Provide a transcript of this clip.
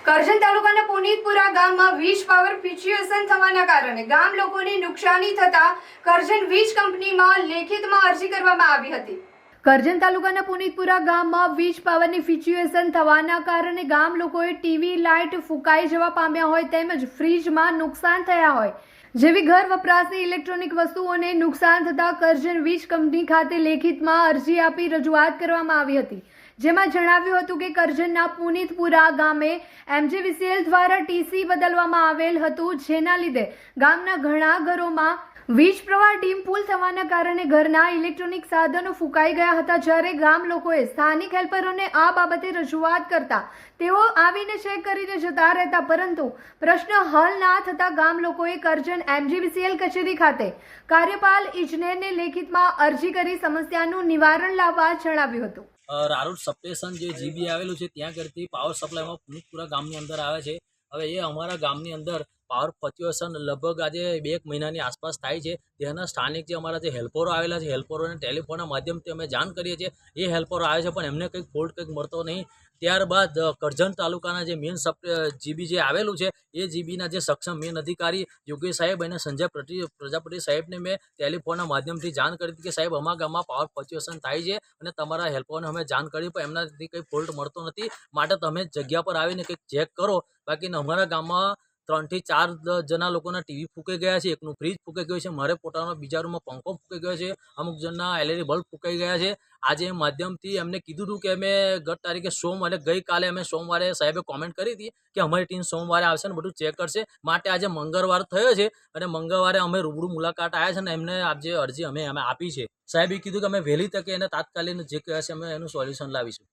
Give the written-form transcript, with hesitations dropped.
કરજણ તાલુકાના પુનિતપુરા ગામમાં વીજ પાવર ફિક્સ્યુએશન થવાના કારણે ગામ લોકોને નુકસાની થતા કરજણ વીજ કંપનીમાં લેખિતમાં અરજી કરવામાં આવી હતી। કરજણ તાલુકાના પુનિતપુરા ગામમાં વીજ પાવરની ફિક્સ્યુએશન થવાના કારણે ગામ લોકોએ ટીવી લાઇટ ફૂંકાઈ જવા પામ્યા હોય તેમજ ફ્રીજમાં નુકસાન થયા હોય જેવી ઘર વપરાશની ઇલેક્ટ્રોનિક વસ્તુઓને નુકસાન થતા કરજણ વીજ કંપની ખાતે લેખિતમાં અરજી આપી રજૂઆત કરવામાં આવી હતી, જેમાં જણાવ્યું હતું કે કરજણના પુનિતપુરા ગામે MJVCL દ્વારા ટીસી બદલવામાં આવેલ હતું, જેના લીધે ગામના ઘણા ઘરોમાં વીજ પ્રવાહ ડીમ પુલ થવાના કારણે ઘરના ઇલેક્ટ્રોનિક સાધનો ફૂંકાઈ ગયા હતા। જ્યારે ગામ લોકોએ સ્થાનિક હેલ્પરોને આ બાબતે રજૂઆત કરતા તેઓ આવીને ચેક કરીને જતા રહેતા, પરંતુ પ્રશ્ન હલ ના થતા ગામ લોકોએ કરજણ MJVCL કચેરી ખાતે કાર્યપાલ ઇજનેરને લેખિતમાં અરજી કરી સમસ્યાનું નિવારણ લાવવા જણાવ્યું હતું। રારોડ સબસ્ટેશન જે જીબી આવેલું છે ત્યાં કરતી પાવર સપ્લાયમાં પુનિતપુરા ગામની અંદર આવે છે। હવે એ અમારા ગામની અંદર પાવર ફ્લક્ચ્યુએશન લગભગ આજે 2 મહિનાની આસપાસ થાય છે। તેના સ્થાનિક જે અમારા જે હેલ્પરો આવેલા છે, હેલ્પરોને ટેલિફોનના માધ્યમથી અમે જાણ કરીએ છીએ। એ હેલ્પરો આવે છે પણ એમને કંઈક ફોલ્ટ કંઈક મળતો નહીં। ત્યારબાદ કરજણ તાલુકાના જે મેન જીબી જે આવેલું છે એ જીબીના જે સક્ષમ મેન અધિકારી યોગેશ સાહેબ અને સંજય પ્રજાપતિ સાહેબને મેં ટેલિફોનના માધ્યમથી જાણ કરી હતી કે સાહેબ અમારા ગામમાં પાવર ફ્લક્ચ્યુએશન થાય છે અને તમારા હેલ્પરોને અમે જાણ કરી પણ એમનાથી કંઈ ફોલ્ટ મળતો નથી, માટે તમે જગ્યા પર આવીને કંઈક ચેક કરો। બાકી અમારા ગામમાં 3 થી 4 જણા લોકોના ટીવી ફૂંકાઈ ગયા છે, એકનું ફ્રીજ ફૂંકાઈ ગયું છે, મારે પોતાનો બીજા રૂમમાં પંખો ફૂંકાઈ ગયો છે, અમુક જણના LED બલ્બ ફૂંકાઈ ગયા છે। આજે માધ્યમથી એમને કીધું હતું કે અમે ગત તારીખે ગઈકાલે અમે સોમવારે સાહેબે કોમેન્ટ કરી હતી કે અમારી ટીમ સોમવારે આવશે ને બધું ચેક કરશે, માટે આજે મંગળવાર થયો છે અને મંગળવારે અમે રૂબરૂ મુલાકાત આવ્યા છે અને એમને જે અરજી અમે આપી છે, સાહેબે કીધું કે અમે વહેલી તકે એને તાત્કાલિક જે કહેશે અમે એનું સોલ્યુશન લાવીશું।